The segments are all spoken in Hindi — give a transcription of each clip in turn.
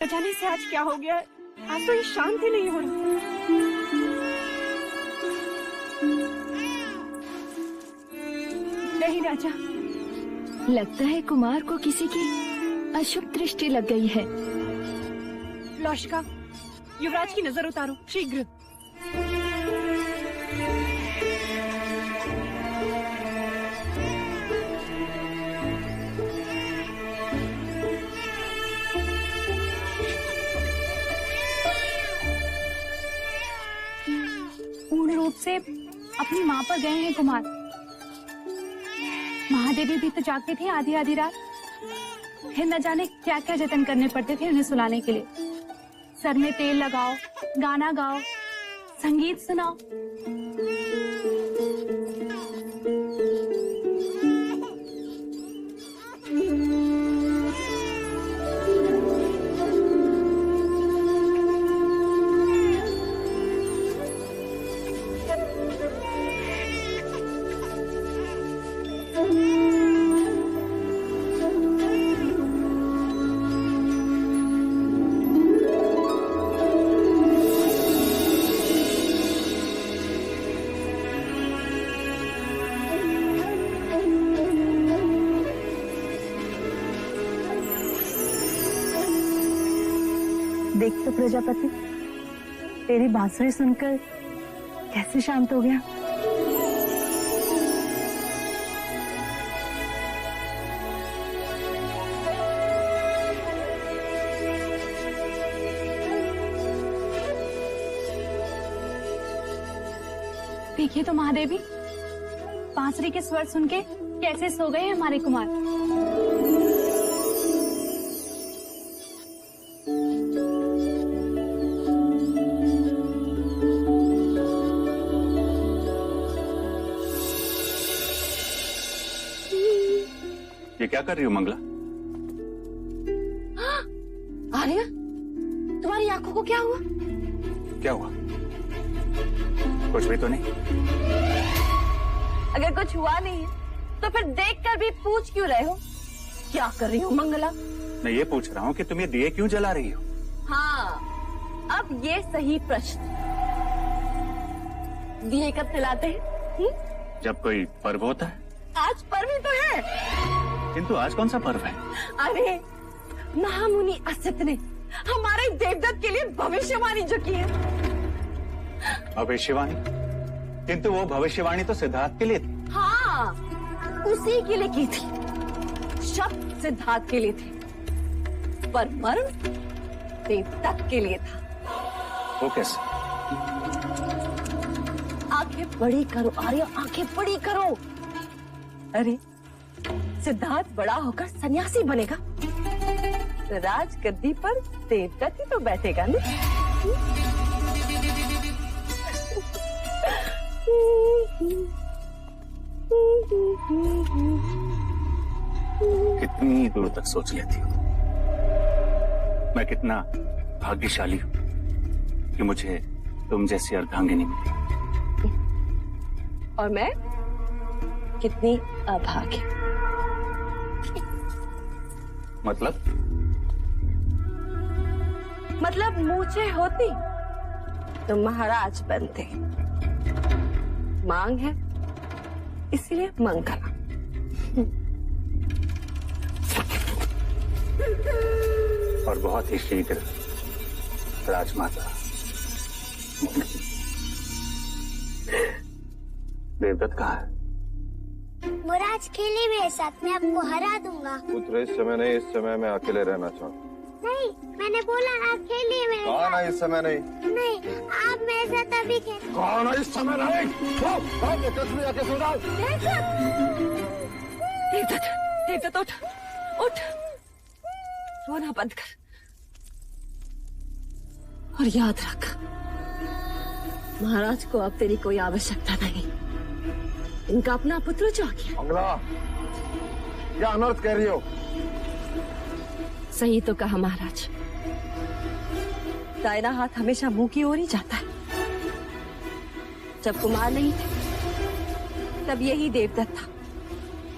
जाने से आज क्या हो गया है, आज तो ये शांत ही नहीं हो रहा। नहीं राजा, लगता है कुमार को किसी की अशुभ दृष्टि लग गई है। लौशिका, युवराज की नजर उतारो शीघ्र। पूर्ण रूप से अपनी माँ पर गए हैं कुमार। महादेवी भी तो जागते थे आधी आधी रात, फिर न जाने क्या क्या जतन करने पड़ते थे उन्हें सुलाने के लिए। सर में तेल लगाओ, गाना गाओ, संगीत सुनाओ। देख तो प्रजापति, तेरी बांसुरी सुनकर कैसे शांत हो गया। देखिए तो महादेवी, बांसुरी के स्वर सुन के कैसे सो गए हमारे कुमार। ये क्या कर रही हो मंगला? आर्या, तुम्हारी आंखों को क्या हुआ? क्या हुआ? कुछ भी तो नहीं। अगर कुछ हुआ नहीं है तो फिर देखकर भी पूछ क्यों रहे हो? क्या कर रही हो मंगला? मैं ये पूछ रहा हूँ कि तुम ये दिए क्यों जला रही हो? हाँ, अब ये सही प्रश्न। दिए कब जलाते हैं? जब कोई पर्व होता है। आज पर्व ही तो है। किंतु आज कौन सा पर्व है? अरे, महामुनि असित ने हमारे देवदत्त के लिए भविष्यवाणी जो की है। भविष्यवाणी? किंतु वो भविष्यवाणी तो सिद्धार्थ के लिए थी। हाँ, उसी के लिए की थी। शब्द सिद्धार्थ के लिए थे, पर मर्म देवदत्त के लिए था। वो कैसे? आंखें बड़ी करो आर्य, आंखें बड़ी करो। अरे, सिद्धार्थ बड़ा होकर सन्यासी बनेगा, राजगद्दी पर देवदत्त ही तो बैठेगा ना। कितनी दूर तक सोच लेती हूँ। मैं कितना भाग्यशाली हूँ कि मुझे तुम जैसी अर्धांगिनी मिली। और मैं कितनी अभागी। मतलब मूछे होती तो महाराज बनते। मांग है इसलिए मंगला। और बहुत ही शीघ्र राजमाता। देवदत्त कहाँ है? मुराज खेले मेरे साथ, मैं आपको हरा दूंगा। पुत्र, इस समय नहीं, इस समय मैं अकेले रहना चाहूँ। नहीं, मैंने बोला आप खेलिए मेरे साथ। कौन है इस समय नहीं? नहीं, आप मेरे साथ अभी खेल। कौन है इस समय नहीं? आके सो जाओ। देवदत्त उठ, उठ, रोना बंद कर और याद रख, महाराज को अब तेरी कोई आवश्यकता नहीं। इनका अपना पुत्र जो आ गया। मंगला, क्या अनर्थ कह रही हो? सही तो कहा महाराज, दाहिना हाथ हमेशा मुंह की ओर ही जाता है। जब कुमार नहीं थे तब यही देवदत्त था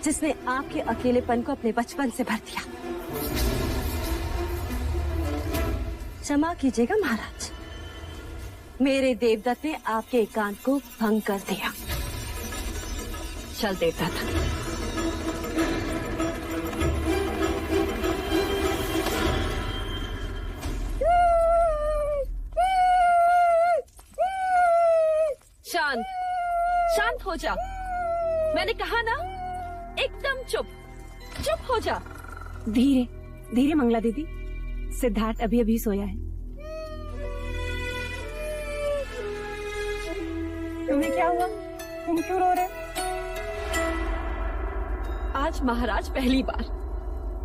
जिसने आपके अकेलेपन को अपने बचपन से भर दिया। क्षमा कीजिएगा महाराज, मेरे देवदत्त ने आपके एकांत को भंग कर दिया। चल देवदत्त। शांत शांत हो जा, मैंने कहा ना, एकदम चुप चुप हो जा। धीरे धीरे मंगला दीदी, सिद्धार्थ अभी अभी सोया है। तुम्हें क्या हुआ? तुम क्यों रो रहे? आज महाराज पहली बार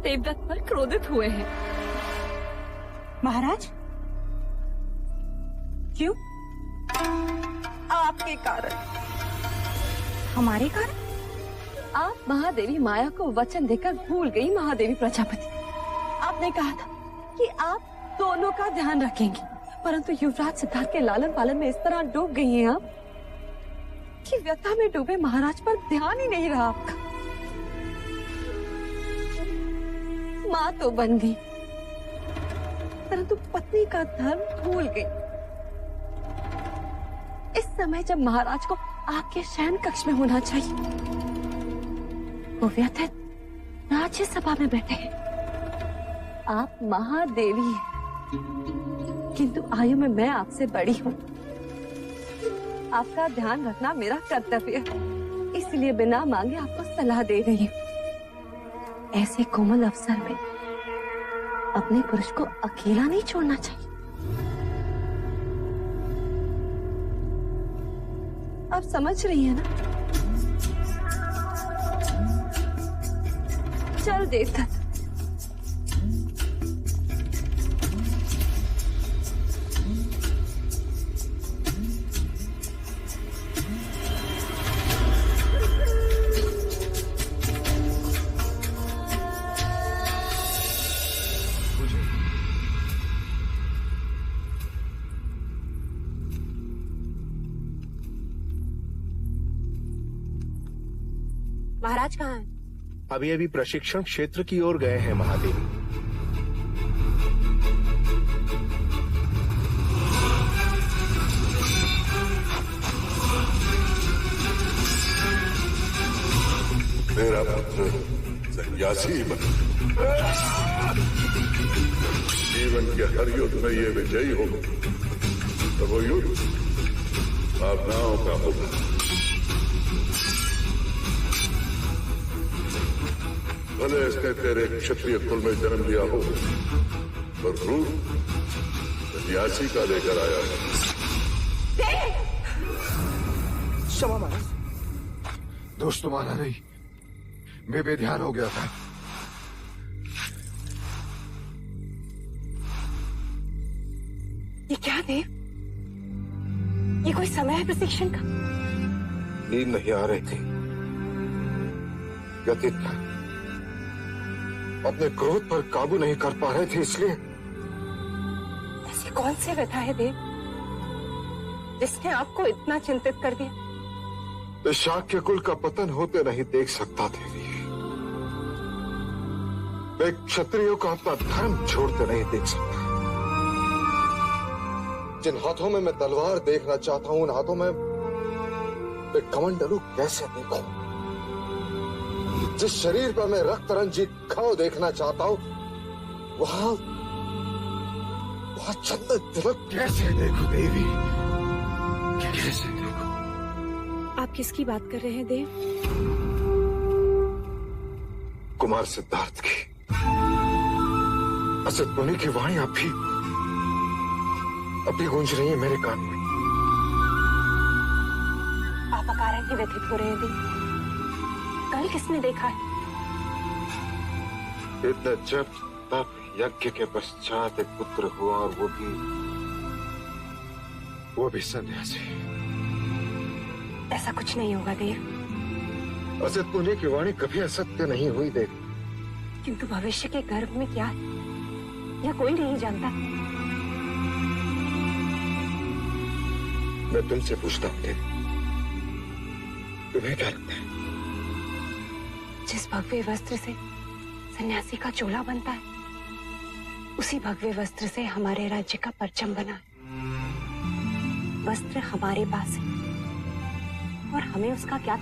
देवदत्त पर क्रोधित हुए हैं। महाराज क्यों? आपके कारण। हमारे कारण? आप महादेवी माया को वचन देकर भूल गई महादेवी प्रजापति। आपने कहा था कि आप दोनों का ध्यान रखेंगे, परंतु युवराज सिद्धार्थ के लालन पालन में इस तरह डूब गई हैं आप कि व्यथा में डूबे महाराज पर ध्यान ही नहीं रहा आपका। माँ तो बन गई, परंतु पत्नी का धर्म भूल गई। इस समय जब महाराज को आपके शयन कक्ष में होना चाहिए, वो व्यथित राज्य सभा में बैठे हैं। आप महादेवी हैं, किंतु आयु में मैं आपसे बड़ी हूँ। आपका ध्यान रखना मेरा कर्तव्य है, इसलिए बिना मांगे आपको सलाह दे रही हूँ। ऐसे कोमल अवसर में अपने पुरुष को अकेला नहीं छोड़ना चाहिए। आप समझ रही हैं ना? चल देवदत्त। महाराज कहाँ हैं? अभी अभी प्रशिक्षण क्षेत्र की ओर गए हैं महादेवी। मेरा पुत्र सन्यासी बन जीवन के हर युद्ध में ये विजयी हो, तो वो युद्ध भावनाओं का होगा। भले इसने तेरे क्षत्रिय कुल में जन्म लिया हो, पर रूप सन्यासी का लेकर आया है। क्षमा महाराज। दोस्त तुम्हारा नहीं, मैं बेध्यान हो गया था। ये क्या देव? ये कोई समय है प्रशिक्षण का? नींद नहीं आ रही थी, व्यथित था, अपने क्रोध पर काबू नहीं कर पा रहे थे, इसलिए। ऐसी कौन सी व्यथा है देव जिसने आपको इतना चिंतित कर दिया? इस शाक्य कुल का पतन होते नहीं देख सकता देवी। मैं क्षत्रियों का अपना धर्म छोड़ते नहीं देख सकता। जिन हाथों में मैं तलवार देखना चाहता हूं, उन हाथों में मैं कमंडलू कैसे देखूं? जिस शरीर पर मैं रक्त रंजित घाव देखना चाहता हूं, वहां चंदन तिलक कैसे देखूं देवी? कैसे देखूं? आप किसकी बात कर रहे हैं देव? कुमार सिद्धार्थ की। असत मुनि की वाणी अभी गूंज रही है मेरे कान में। आप अकारण ही व्यथित हो रहे हैं देव। कल किसने देखा है? इतना जब तब यज्ञ के पश्चात एक पुत्र हुआ, और वो भी सन्यासी। ऐसा कुछ नहीं होगा देव। असत मुनि की वाणी कभी असत्य नहीं हुई देवी। किंतु भविष्य के गर्भ में क्या है, यह कोई नहीं जानता। मैं तुमसे पूछता हूं देवी, तुम्हें क्या लगता है? जिस भव्य वस्त्र से सन्यासी का चोला बनता है, उसी भगवे वस्त्र से हमारे राज्य का परचम बना है। वस्त्र हमारे पास है और हमें उसका क्या